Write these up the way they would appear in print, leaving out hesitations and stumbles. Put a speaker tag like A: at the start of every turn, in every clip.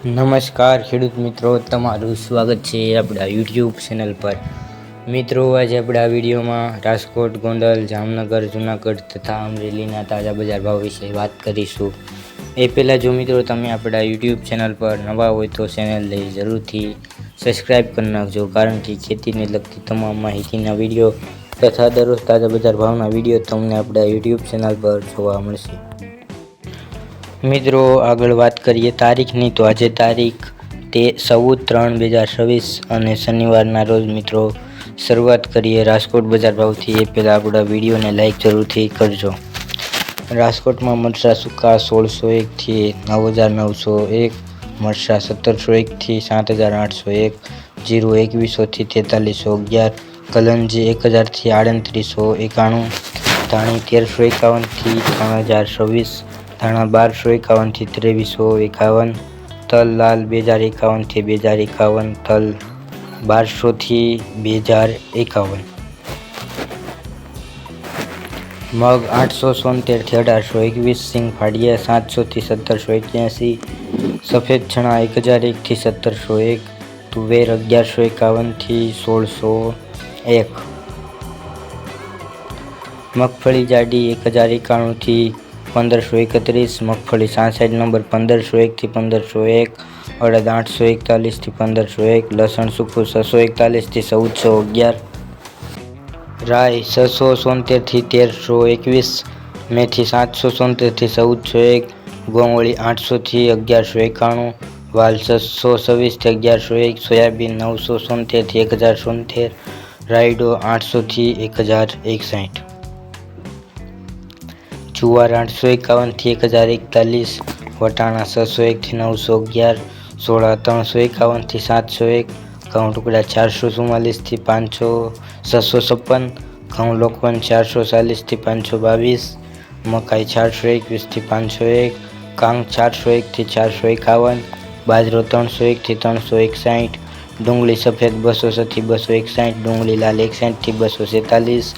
A: નમસ્કાર ખેડૂત મિત્રો, તમારું સ્વાગત છે આપણા યુટ્યુબ ચેનલ પર। મિત્રો, આજે આપણે આ વિડીયોમાં રાજકોટ, ગોંડલ, જામનગર, જૂનાગઢ તથા અમરેલીના તાજા બજાર ભાવ વિશે વાત કરીશું। એ પહેલાં જો મિત્રો તમે આપણા યુટ્યુબ ચેનલ પર નવા હોય તો ચેનલને જરૂરથી સબસ્ક્રાઈબ કરી નાખજો, કારણ કે ખેતીને લગતી તમામ માહિતીના વિડીયો તથા દરરોજ તાજા બજાર ભાવના વિડીયો તમને આપણા યુટ્યુબ ચેનલ પર જોવા મળશે। મિત્રો, આગળ વાત કરીએ તારીખની, તો આજે તારીખ 14/3/2026 અને શનિવારના રોજ મિત્રો શરૂઆત કરીએ રાજકોટ બજાર ભાવથી। એ પહેલાં આપણા વિડીયોને લાઈક જરૂરથી કરજો। રાજકોટમાં મરચાં સૂકા 1601 થી 9901, મરચાં 1701 થી 7801, જીરું 2100 થી 4311, કલંજી 1000 થી 3891, ધાણી 1351 થી 3026, ધાણા 1251 થી 2351, તલ લાલ 2051 થી 2051, તલ 1200 થી 2051, મગ 876 થી 1821, સિંગ ફાડિયા 700 થી 1781, સફેદ ચણા 1001 થી 1701, તુવેર 1151 થી 1601, મગફળી જાડી 1091 થી 1531, મગફળી 66 નંબર 1501 થી 1501, અડદ 841 થી 1501, લસણ સૂકું 641 થી 1411, રાઈ 676 થી 1321, મેથી 776 થી 1401, ગોંગળી 800 થી 1191, વાલ 626 થી 1101, સોયાબીન 976 થી 1077, રાયડો 800 થી 1061, જુવાર 851 થી 1041, વટાણા 601 થી 911, સોળા 351 થી 701, ઘઉં ટુકડા 444 થી 656, ઘઉં લોકવન 440 થી 522, મકાઈ 421 થી 501, કાંગ 401 થી 451, બાજરો 301 થી 361, ડુંગળી સફેદ 206 થી 261, ડુંગળી લાલ 61 થી 246।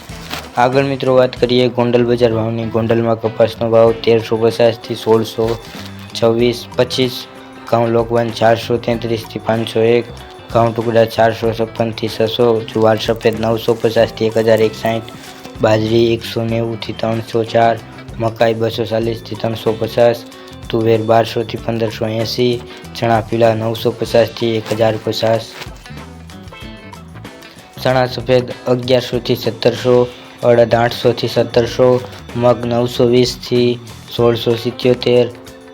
A: આગળ મિત્રો વાત કરીએ ગોંડલ બજાર ભાવની। ગોંડલમાં કપાસનો ભાવ 1350 થી 1626-25, ઘઉં લોકવન 433 થી 501, ઘઉં ટુકડા 456 થી 600, જુવાર સફેદ 950 થી 1061, બાજરી 190 થી 304, મકાઈ 240 થી 350, તુવેર 1200 થી 1580, ચણા પીળા 950 થી 1050, ચણા સફેદ 1100 થી 1700, અડદ 800 થી 1700, મગ 920 થી 1677,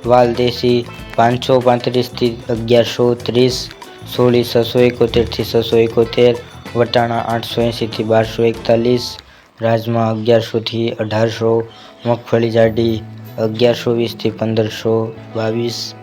A: વાલ દેશી 535 થી 1130, સોળી 671 થી 671, વટાણા 880 થી 1241, રાજમા 1100 થી 1800, મગફળી જાડી 1120 થી 1522,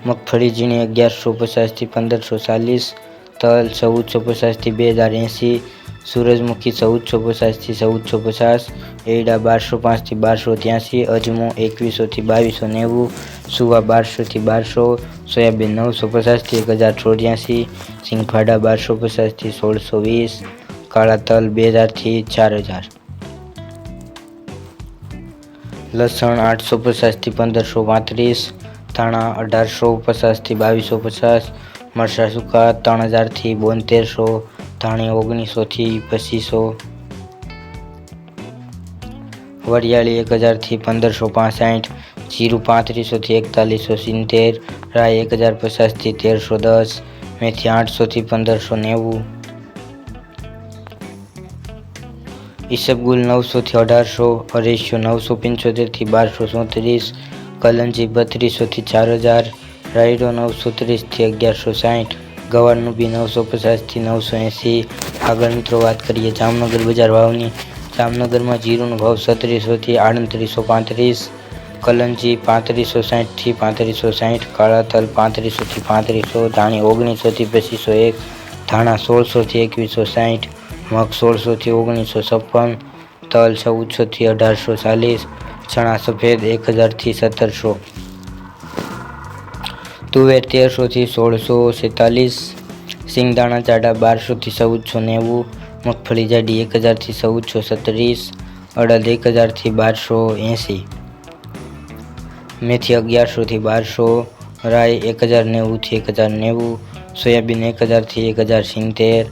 A: મગફળી ઝીણી 1150 થી 1540, તલ 1450 થી 2080, સૂરજમુખી 1450 થી 1450, એરડા 1205 થી 1283, અજમો 2100 થી 2290, સુવા 1200 થી 1200, સોયાબીન 950 થી 1084, સિંગફાડા 1250 થી 1620, કાળા તલ 2000 થી 4000, લસણ 850 થી 1535, ધાણા 1850 થી 2250, મરચાં સૂકા 3000 થી 7200, ધાણી 1900 થી 2500, વરિયાળી 1000 થી 1565, જીરું 3500 થી 4170, રાઈ 1050 થી 1310, મેથી 800 થી 1590, ઈસબગુલ 900 થી 1800, અરેશિયો 975 થી 1234, કલંજી 3200 થી 4000, રાયડો 930 થી 1160, ગવારનું બી 950 થી 980। આગળ મિત્રો વાત કરીએ જામનગર બજાર ભાવની। જામનગરમાં જીરુંનો ભાવ 3700 થી 3835, કલંજી 3560 થી 3560, કાળા તલ 3500 થી 3500, ધાણી 1900 થી 2501, ધાણા 1600 થી 2160, મગ 1600 થી 1956, તલ 1400 થી 1840, ચણા સફેદ 1000 થી 1700, તુવેર 1300 થી 1647, સિંગદાણા જાડા 1200 થી 1490, મગફળી જાડી 1000 થી 1437, અડદ 1000 થી 1280, મેથી 1100 થી 1200, રાઈ 1090 થી 1090, સોયાબીન 1000 થી 1070,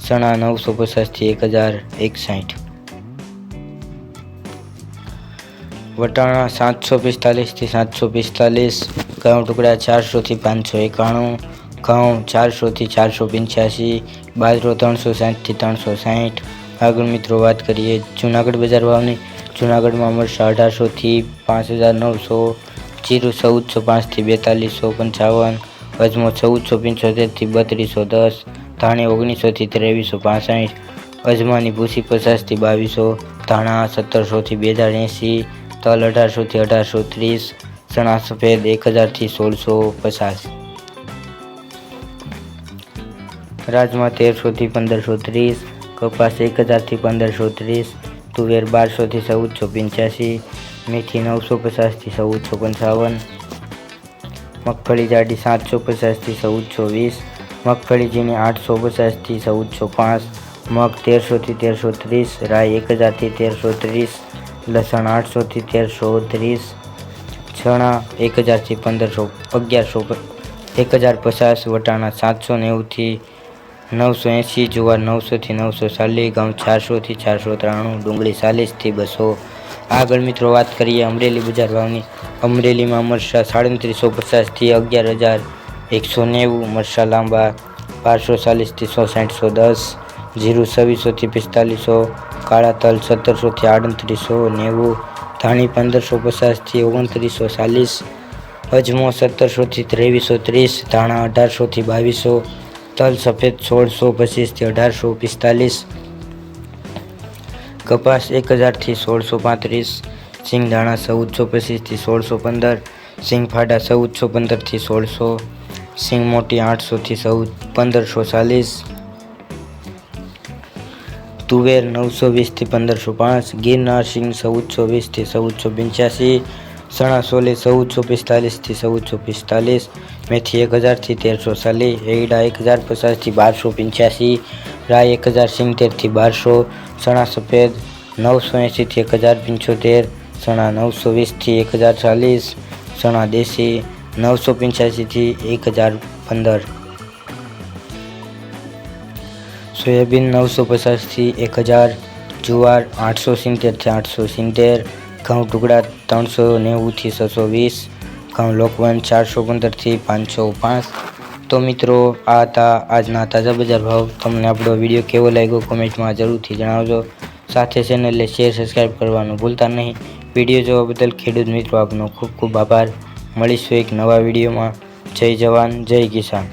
A: ચણા 950 થી 1061, વટાણા 745 થી 745, ઘઉં ટુકડા 400 થી 591, ઘઉં 400 થી 485, બાજરો 360 થી 360. આગળ મિત્રો વાત કરીએ જૂનાગઢ બજાર ભાવની. જૂનાગઢમાં મરચાં 1800 થી 5900, જીરું 1405 થી 4255, અજમો 1475 થી 3210, ધાણી 1900 થી 2365, અજમાની ભૂસી 50 થી 2200, ધાણા 1700 થી 2080, તલ 1800 થી 1830, ચણા સફેદ 1000 થી 1650, રાજમા 1300 થી 1530, કપાસ 1000 થી 1530, તુવેર 1200 થી 1485, મેથી 950 થી 1455, મગફળી જાડી 750 થી 1420, મગફળી ઝીણી 850 થી 1405, મગ 1300 થી 1330, રાઈ 1000 થી 1330, લસણ 800 થી 1330, ચણા 1000 થી 1150, વટાણા 790 થી 980, જુવાર 900 થી 940, ઘઉં 400 થી 493, ડુંગળી 40 થી 200. આગળ મિત્રો વાત કરીએ અમરેલી બજાર ભાવની. અમરેલીમાં મરચાં 3750 થી 11190, મરચાં લાંબા 1240 થી 160 110, જીરું 2600 થી 4500, કાળા તલ 1700 થી 3890, ધાણી 1550 થી 2940, અજમો 1700 થી 2330, ધાણા 1800 થી 2200, તલ સફેદ 1625 થી 1845, કપાસ 1000 થી 1635, સિંગદાણા 1425 થી 1615, સિંગફાડા 1415 થી 1600, સિંગ મોટી 800 થી 1540, તુવેર 920 થી 1505, ગિરનાર સિંગ 1420 થી 1485, ચણા સોલે 1445 થી 1445, મેથી 1000 થી 1340, એરડા 1050 થી 1285, રાઈ 1070 થી 1200, ચણા સફેદ 980 થી 1075, ચણા 920 થી 1040, ચણા દેશી 985 થી 1015, સોયાબીન 950 થી 1000, જુવાર 870 થી 870, ઘઉં ટુકડા 390 થી 620, ઘઉં લોકવન 415 થી 505. તો મિત્રો આ હતા આજના તાજા બજાર ભાવ. તમને આપણો વિડીયો કેવો લાગ્યો કોમેન્ટમાં જરૂરથી જણાવજો. સાથે ચેનલને શેર સબસ્ક્રાઈબ કરવાનું ભૂલતા નહીં. વિડીયો જોવા બદલ ખેડૂત મિત્રો આપનો ખૂબ ખૂબ આભાર. મળીશું એક નવા વિડીયોમાં. જય જવાન જય કિસાન.